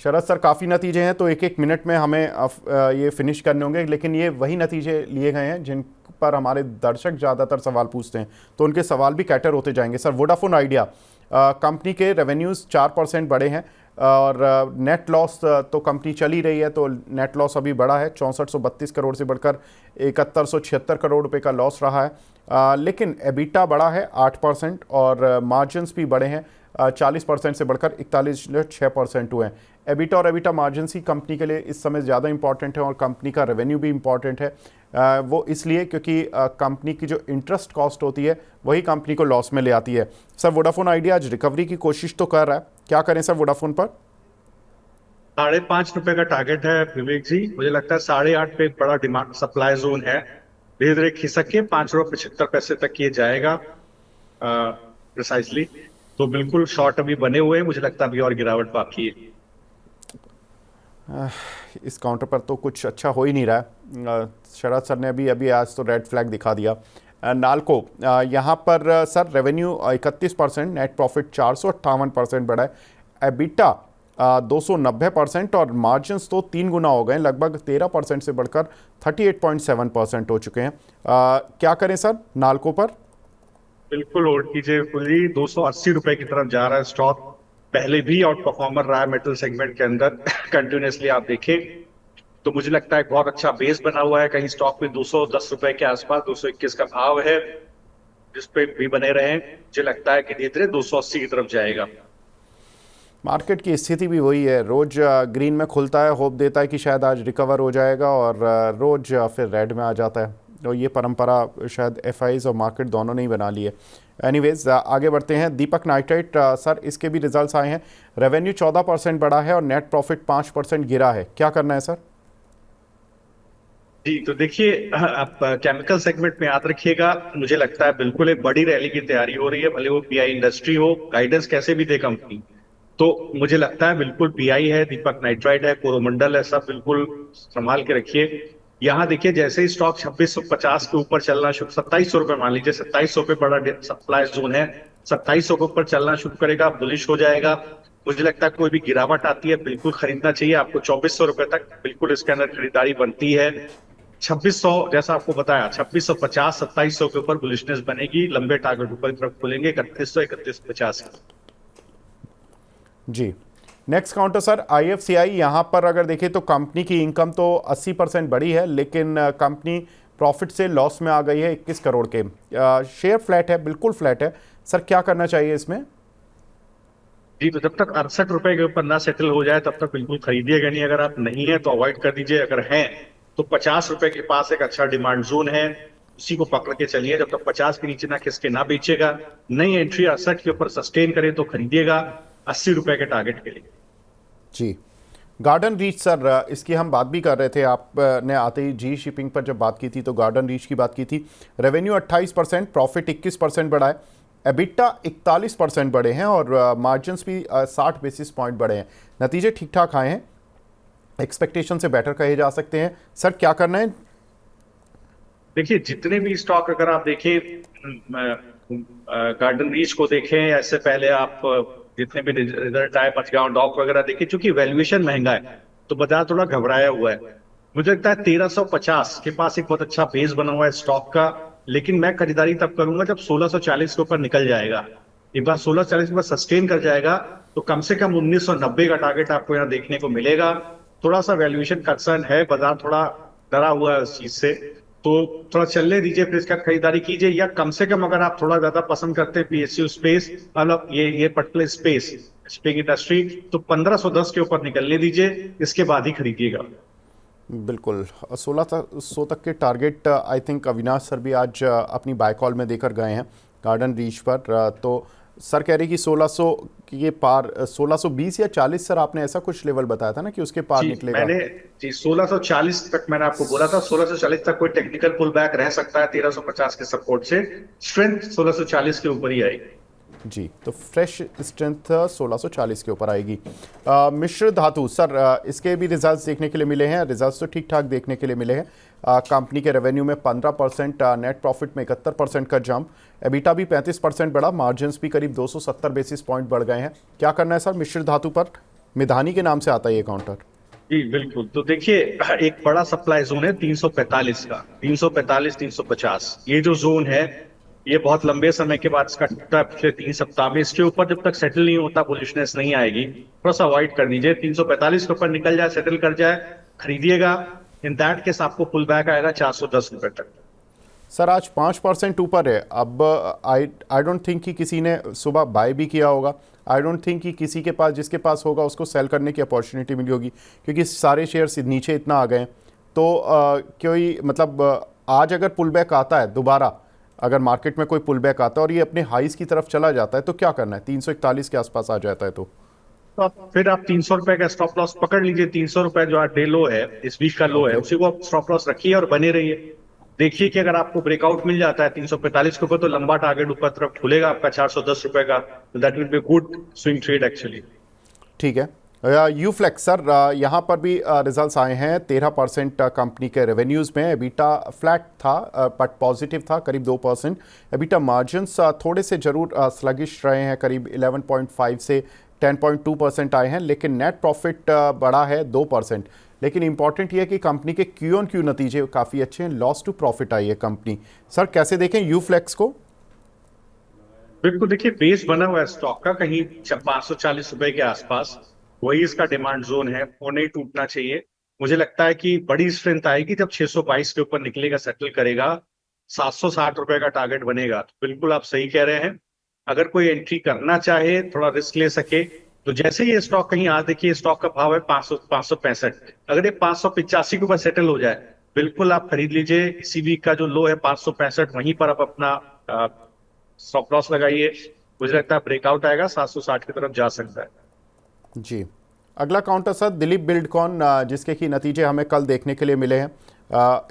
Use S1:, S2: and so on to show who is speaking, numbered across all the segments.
S1: शरद sir, काफ़ी नतीजे हैं तो एक एक मिनट में हमें ये फिनिश करने होंगे, लेकिन ये वही नतीजे लिए गए हैं जिन पर हमारे दर्शक ज़्यादातर सवाल पूछते हैं, तो उनके सवाल भी कैटर होते जाएंगे। सर, वोडाफोन आइडिया कंपनी के रेवेन्यूज़ 4% बढ़े हैं और नेट लॉस तो कंपनी चली रही है, तो नेट लॉस अभी बढ़ा है, 6432 करोड़ से बढ़कर 7176 करोड़ रुपए का लॉस रहा है। लेकिन एबिटा बढ़ा है 8% और मार्जिन्स भी बढ़े हैं 40% से बढ़कर 41.6% हुए हैं। एबिटा और एबिटा मार्जिन ही कंपनी के लिए इस समय ज़्यादा इंपॉर्टेंट है और कंपनी का रेवेन्यू भी इंपॉर्टेंट है। वो इसलिए क्योंकि कंपनी की जो इंटरेस्ट कॉस्ट होती है वही कंपनी को लॉस में ले आती है। सर, वोडाफोन आइडिया आज रिकवरी की कोशिश तो कर रहा है, क्या करें सर वोडाफोन पर?
S2: ₹5.5 का टारगेट है विवेक जी। मुझे लगता है 8.5 पे एक बड़ा डिमांड सप्लाई जोन है। धीरे धीरे खिसक के ₹5.75 तक ये जाएगा प्रिसाइसली। तो बिल्कुल शॉर्ट अभी बने हुए हैं, मुझे लगता है अभी और गिरावट बाकी है।
S1: इस काउंटर पर तो कुछ अच्छा हो ही नहीं रहा है। शरद सर ने अभी अभी आज तो रेड फ्लैग दिखा दिया। नालको यहाँ पर सर रेवेन्यू 31%, नेट प्रॉफिट 458% बढ़ा है, एबिटा 290% और मार्जिन्स तो 3 गुना हो गए, लगभग 13% से बढ़कर 38.7% हो चुके हैं। क्या करें सर नालको पर?
S2: बिल्कुल होल्ड कीजिए फुल्ली। ₹280 की तरफ जा रहा है स्टॉक। पहले भी आउट परफॉर्मर रहा है मेटल सेगमेंट के अंदर कंटिन्यूसली आप देखें तो मुझे लगता है एक बहुत अच्छा बेस बना हुआ है। कहीं स्टॉक में ₹210 के आसपास 221 का भाव है, जिस पे भी बने रहे। मुझे लगता है कि धीरे धीरे 280 की तरफ जाएगा।
S1: मार्केट की स्थिति भी वही है, रोज ग्रीन में खुलता है, होप देता है कि शायद आज रिकवर हो जाएगा और रोज फिर रेड में आ जाता है। तो ये परंपरा शायद एफआईज और मार्केट दोनों ने ही बना ली है। एनीवेज, आगे बढ़ते हैं। दीपक नाइट्राइट सर, इसके भी रिजल्ट्स आए हैं, रेवेन्यू 14% बढ़ा है और नेट प्रॉफिट 5% गिरा है, क्या करना है सर?
S2: जी तो देखिए, आप केमिकल सेगमेंट में याद रखिएगा। मुझे लगता है बिल्कुल एक बड़ी रैली की तैयारी हो रही है, भले वो पीआई इंडस्ट्री हो। गाइडेंस कैसे भी दे कंपनी, तो मुझे लगता है बिल्कुल पीआई है, दीपक नाइट्राइट है, कोरोमंडल है, सब बिल्कुल संभाल के रखिए। यहाँ देखिए, जैसे ही स्टॉक 2650 के ऊपर चलना शुरू, ₹2700 मान लीजिए, ₹2700 बड़ा सप्लाई जोन है। 2700 के ऊपर चलना शुरू करेगा, बुलिश हो जाएगा। मुझे लगता है कोई भी गिरावट आती है बिल्कुल खरीदना चाहिए आपको। ₹2400 तक बिल्कुल इसके अंदर खरीदारी बनती है। 2600, जैसा आपको बताया, 2650 2700 के ऊपर बुलिशनेस बनेगी। लंबे टारगेट ऊपर की तरफ खुलेंगे 3100 3150।
S1: जी, नेक्स्ट काउंटर सर आईएफसीआई। यहाँ पर अगर देखें तो कंपनी की इनकम तो 80% बढ़ी है, लेकिन कंपनी प्रॉफिट से लॉस में आ गई है 21 करोड़ के। शेयर फ्लैट है, बिल्कुल फ्लैट है। सर, क्या करना चाहिए इसमें?
S2: जी तो जब तक ₹68 के ऊपर ना सेटल हो जाए तब तक बिल्कुल खरीदिएगा नहीं। अगर आप नहीं है तो अवॉइड कर दीजिए। अगर हैं तो ₹50 के पास एक अच्छा डिमांड जोन है, उसी को पकड़ के चलिए। जब तक 50 के नीचे ना खिसके ना बेचेगा। नई एंट्री 68 के ऊपर सस्टेन करे तो खरीदिएगा ₹80 के टारगेट के लिए।
S1: जी, गार्डन रीच सर, इसकी हम बात भी कर रहे थे, आपने आते ही जी शिपिंग पर जब बात की थी तो गार्डन रीच की बात की थी। रेवेन्यू 28%, प्रॉफिट 21% बढ़ा है, एबिटा 41% बढ़े हैं और मार्जिन्स भी 60 बेसिस पॉइंट बढ़े हैं। नतीजे ठीक ठाक आए हैं, एक्सपेक्टेशन से बेटर कहे जा सकते हैं। सर, क्या करना है?
S2: देखिए, जितने भी स्टॉक अगर आप देखें, गार्डन रीच को देखें, ऐसे पहले आप जितने भी रिजल्ट आए, मचगांव डॉक वगैरह देखें, चूंकि वैल्यूएशन महंगा है तो बाजार थोड़ा घबराया हुआ है। मुझे लगता है 1350 के पास एक बहुत अच्छा बेस बना हुआ है स्टॉक का। लेकिन मैं खरीदारी तब करूंगा जब 1640 के ऊपर निकल जाएगा। एक बार 1640 के ऊपर सस्टेन कर जाएगा तो कम से कम 1990 का टारगेट आपको यहाँ देखने को मिलेगा। थोड़ा सा वैल्यूएशन कंसर्न है, बाजार थोड़ा डरा हुआ है उस चीज से। तो थोड़ा चलने दीजिए, फिर इसका खरीदारी कीजिए। या कम से कम अगर आप थोड़ा ज्यादा पसंद करते हैं पीएसयू स्पेस, मतलब ये पर्टिकुलर स्पेस शिपिंग इंडस्ट्री, तो 1510 के ऊपर निकलने दीजिए, इसके बाद ही खरीदिएगा।
S1: बिल्कुल, 1600 तक के target I think Avinash sir भी आज अपनी बाय कॉल में देकर गए हैं गार्डन रीच पर। तो सर कह रही कि 1600 के पार, 1620 या 40 सर, आपने ऐसा कुछ लेवल बताया था ना कि उसके पार
S2: जी
S1: निकलेगा।
S2: मैंने जी 1640 तक मैंने आपको बोला था। 1640 तक कोई टेक्निकल पुल बैक रह सकता है 1350 के सपोर्ट से। स्ट्रेंथ 1640 के ऊपर ही आएगी।
S1: जी, तो फ्रेश स्ट्रेंथ 1640 के ऊपर आएगी। मिश्र धातु सर, इसके भी रिजल्ट्स देखने के लिए मिले हैं, रिजल्ट्स तो ठीक ठाक देखने के लिए मिले हैं। कंपनी के रेवेन्यू में 15%, नेट प्रॉफिट में 71% का जंप, एबिटा भी 35% बढ़ा, मार्जिन्स भी करीब 270 बेसिस पॉइंट बढ़ गए हैं। क्या करना है सर मिश्र धातु पर? मिधानी के नाम से आता है ये काउंटर।
S2: जी बिल्कुल। तो देखिए, एक बड़ा सप्लाई जोन है 345 का, 345 350, ये जो जोन है ये बहुत लंबे समय के बाद इसका टूटा है पिछले 3 सप्ताह में। इसके ऊपर जब तक सेटल नहीं होता, बुलिशनेस नहीं आएगी, थोड़ा सा अवॉइड कर दीजिए। 345 के ऊपर निकल जाए, सेटल कर जाए, खरीदिएगा। इन दैट केस आपको पुल बैक आएगा 410 रुपए तक।
S1: सर आज 5% ऊपर है। अब आई आई डोंट थिंक कि किसी ने सुबह बाय भी किया होगा। आई डोंट थिंक कि किसी के पास, जिसके पास होगा उसको सेल करने की अपॉर्चुनिटी मिली होगी, क्योंकि सारे शेयर्स नीचे इतना आ गए हैं। तो कोई मतलब आज अगर पुल बैक आता है दोबारा, अगर मार्केट में कोई पुल बैक आता है और ये अपने हाइस की तरफ चला जाता है तो क्या करना है? 341 के आसपास आ जाता है तो
S2: फिर आप 300 रुपए का स्टॉप लॉस पकड़ लीजिए। 300 रुपए जो आज डे लो है, इस वीक का लो है,
S1: ओके।
S2: उसी को आप स्टॉप लॉस रखिए और बने रहिए। देखिए कि अगर आपको ब्रेकआउट मिल जाता है 345 के ऊपर, तो लंबा टारगेट ऊपर तरफ खुलेगा आपका 410 रुपए का। That will be good swing trade actually.
S1: ठीक है। यूफ्लेक्स सर, यहाँ पर भी रिजल्ट्स आए हैं। 13% कंपनी के रेवेन्यूज़ में। एबिटा फ्लैट था बट पॉजिटिव था, करीब 2%। एबिटा मार्जिन्स थोड़े से ज़रूर स्लगिश रहे हैं, करीब 11.5 से 10.2% आए हैं, लेकिन नेट प्रॉफिट बढ़ा है 2%। लेकिन इंपॉर्टेंट ये है कि कंपनी के क्यू ऑन क्यू नतीजे काफ़ी अच्छे हैं, लॉस टू प्रॉफिट आई है कंपनी। सर कैसे देखें यूफ्लेक्स को?
S2: बिल्कुल, देखिए बेस बना हुआ है स्टॉक का कहीं 540 रुपए के आसपास। वही इसका डिमांड जोन है, वो नहीं टूटना चाहिए। मुझे लगता है कि बड़ी स्ट्रेंथ आएगी जब 622 के ऊपर निकलेगा, सेटल करेगा, 760 रुपए का टारगेट बनेगा। तो बिल्कुल आप सही कह रहे हैं। अगर कोई एंट्री करना चाहे, थोड़ा रिस्क ले सके, तो जैसे ये स्टॉक कहीं आज देखिए स्टॉक का भाव है 565, अगर ये 585 के ऊपर सेटल हो जाए, बिल्कुल आप खरीद लीजिए। इसी वीक का जो लो है 565, वहीं पर आप अपना स्टॉप लॉस लगाइए। मुझे लगता है ब्रेकआउट आएगा 760 की तरफ जा सकता है।
S1: जी। अगला काउंटर सर दिलीप बिल्डकॉन, जिसके कि नतीजे हमें कल देखने के लिए मिले हैं।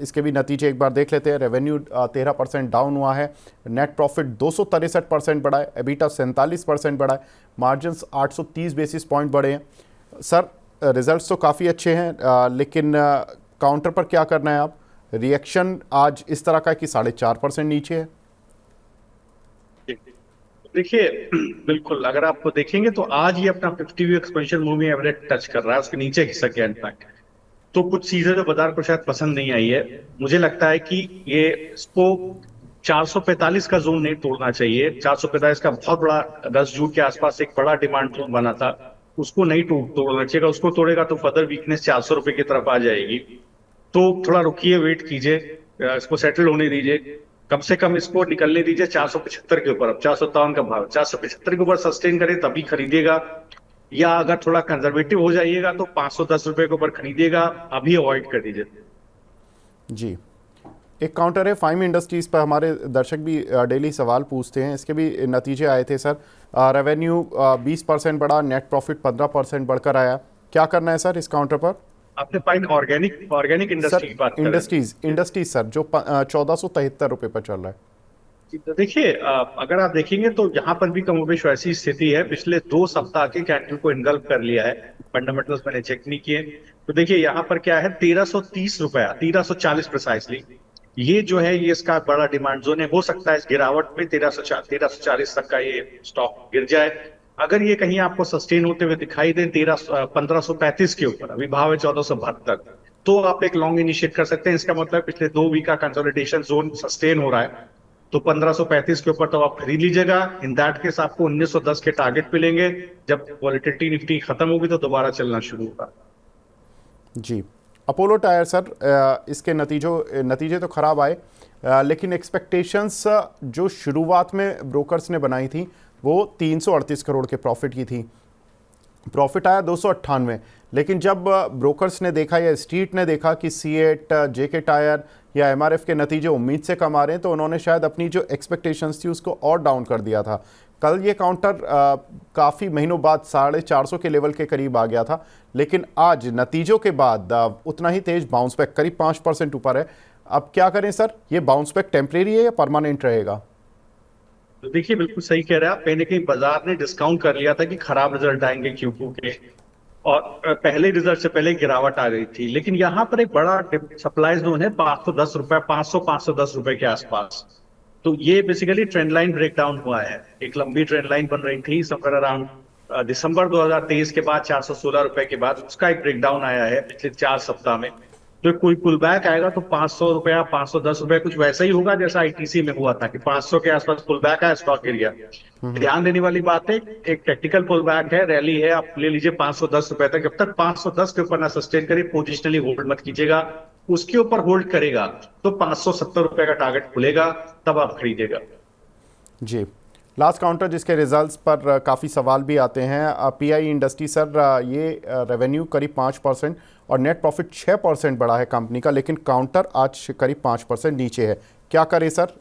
S1: इसके भी नतीजे एक बार देख लेते हैं। रेवेन्यू 13% डाउन हुआ है। नेट प्रॉफिट 263% बढ़ा है। एबिटा 47% बढ़ा है। मार्जिन्स 830 बेसिस पॉइंट बढ़े हैं। सर रिजल्ट्स तो काफ़ी अच्छे हैं, लेकिन काउंटर पर क्या करना है आप? रिएक्शन आज इस तरह का है कि 4.5% नीचे है।
S2: देखिए बिल्कुल, अगर आप देखेंगे तो आज ये अपना 50 week expansion moving average touch कर रहा है, उसके नीचे खिसक गया इनफैक्ट। तो कुछ चीजें जो बाजार को शायद पसंद नहीं आई है। मुझे लगता है कि ये इसको 445 का जोन नहीं तोड़ना चाहिए। 445 का बहुत बड़ा 10 जून के आसपास एक बड़ा डिमांड जोन बना था, उसको नहीं तोड़ना चाहिए। उसको तोड़ेगा तो फर्दर वीकनेस 400 रुपए की तरफ आ जाएगी। तो थोड़ा रुकिए, वेट कीजिए, इसको सेटल होने दीजिए। कम से कम इसको निकलने दीजिए 475 के ऊपर। अब 457 का भाव, 475 के ऊपर सस्टेन करे तभी खरीदिएगा। या अगर थोड़ा कंजर्वेटिव हो जाइएगा तो 510 रुपए के ऊपर खरीदिएगा, अभी अवॉइड कर दीजिए।
S1: जी। एक काउंटर है फाइम इंडस्ट्रीज़ पर, हमारे दर्शक भी डेली सवाल पूछते हैं। इसके भी नतीजे आए थे सर। रेवेन्यू 20% बढ़ा, नेट प्रॉफिट 15% बढ़कर आया। क्या करना है सर इस काउंटर पर?
S2: आपने फाइन ऑर्गेनिक ऑर्गेनिक इंडस्ट्री की बात कर रहे हैं।
S1: इंडस्ट्रीज सर, जो 1473 रुपए पर चल रहा है।
S2: तो देखिए, अगर आप देखेंगे तो यहाँ पर भी कमोबेश वैसी स्थिति है। पिछले 2 सप्ताह के कैंडल को इनगल्फ कर लिया है। फंडामेंटल्स मैंने चेक नहीं किए। तो देखिए यहाँ पर क्या है, 1330 रुपया, 1340 प्रिसाइसली, ये जो है ये इसका बड़ा डिमांड जोन है। हो सकता है इस गिरावट में 1340 तक का ये स्टॉक गिर जाए। अगर ये कहीं आपको सस्टेन होते हुए दिखाई दे 1535 के ऊपर, अभी भाव है 1472, तो आप एक लॉन्ग इनिशिएट कर सकते हैं। इसका मतलब पिछले 2 वीक का कंसोलिडेशन जोन सस्टेन हो रहा है, तो 1535 के ऊपर तो आप खरीद लीजिएगा। इन दैट केस आपको 1910 के टारगेट मिलेंगे। जब वॉलेटिलिटी निफ्टी खत्म होगी तो दोबारा चलना शुरू होगा।
S1: जी। अपोलो टायर सर, इसके नतीजे तो खराब आए, लेकिन एक्सपेक्टेशंस जो शुरुआत में ब्रोकर्स ने बनाई थी वो 338 करोड़ के प्रॉफिट की थी। प्रॉफिट आया 298, लेकिन जब ब्रोकर्स ने देखा या स्ट्रीट ने देखा कि C8, जेके टायर या एमआरएफ के नतीजे उम्मीद से कम आ रहे हैं, तो उन्होंने शायद अपनी जो एक्सपेक्टेशंस थी उसको और डाउन कर दिया था। कल ये काउंटर काफ़ी महीनों बाद 450 के लेवल के करीब आ गया था, लेकिन आज नतीजों के बाद उतना ही तेज बाउंस बैक, करीब 5% ऊपर है। अब क्या करें सर, ये बाउंस बैक टेम्परेरी है या परमानेंट रहेगा?
S2: तो देखिए बिल्कुल सही कह रहे हैं आप। कहीं ना कहीं बाजार ने डिस्काउंट कर लिया था कि खराब रिजल्ट आएंगे Q2 के, और पहले रिजल्ट से पहले गिरावट आ गई थी। लेकिन यहाँ पर एक बड़ा सप्लाई जोन है 510 रुपए, 510 रुपए के आसपास। तो ये बेसिकली ट्रेंड लाइन ब्रेकडाउन हुआ है। एक लंबी ट्रेंड लाइन बन रही थी समवेयर अराउंड दिसंबर 2023 के बाद 416 रुपए के बाद उसका एक ब्रेकडाउन आया है पिछले 4 सप्ताह में। तो कोई पुल बैक आएगा तो 500 रुपया, 510 रुपए कुछ वैसा ही होगा जैसा आईटीसी में हुआ था कि 500 के आसपास पुल बैक आया स्टॉक एरिया। ध्यान देने वाली बात है, एक टेक्निकल पुल बैक है, रैली है, आप ले लीजिए 510 रुपए तक। जब तक 510 के ऊपर ना सस्टेन करे पोजिशनली होल्ड मत कीजिएगा। उसके ऊपर होल्ड करेगा तो 570 रुपए का टारगेट खुलेगा, तब आप खरीदेगा।
S1: जी, लास्ट काउंटर जिसके रिजल्ट्स पर काफ़ी सवाल भी आते हैं, पीआई इंडस्ट्री सर, ये रेवेन्यू करीब 5% और नेट प्रॉफिट 6% बढ़ा है कंपनी का, लेकिन काउंटर आज करीब 5% नीचे है, क्या करे सर?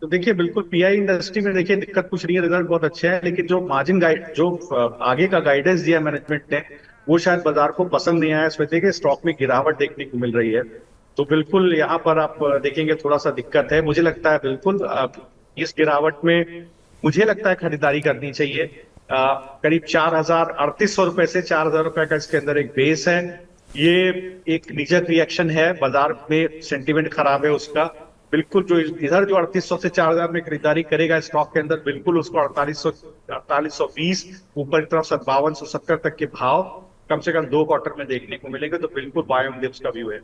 S2: तो देखिए बिल्कुल पीआई इंडस्ट्री में देखिए दिक्कत कुछ नहीं है, रिजल्ट बहुत अच्छे हैं, लेकिन जो मार्जिन गाइड जो आगे का गाइडेंस दिया मैनेजमेंट ने वो शायद बाजार को पसंद नहीं आया। इसमें देखिए स्टॉक में गिरावट देखने को मिल रही है, तो बिल्कुल यहाँ पर आप देखेंगे थोड़ा सा दिक्कत है। मुझे लगता है बिल्कुल इस गिरावट में मुझे लगता है खरीदारी करनी चाहिए। करीब 4,3800 रुपए से 4,000 रुपए का इसके अंदर एक बेस है। ये एक निजक रिएक्शन है, बाजार में सेंटीमेंट खराब है उसका। बिल्कुल जो इधर जो 3800 से 4,000 में खरीदारी करेगा स्टॉक के अंदर, बिल्कुल उसको 4820 ऊपर की तरफ 5270 तक के भाव कम से कम 2 क्वार्टर में देखने को मिलेंगे। तो बिल्कुल बाय ऑन डिप्स का व्यू है।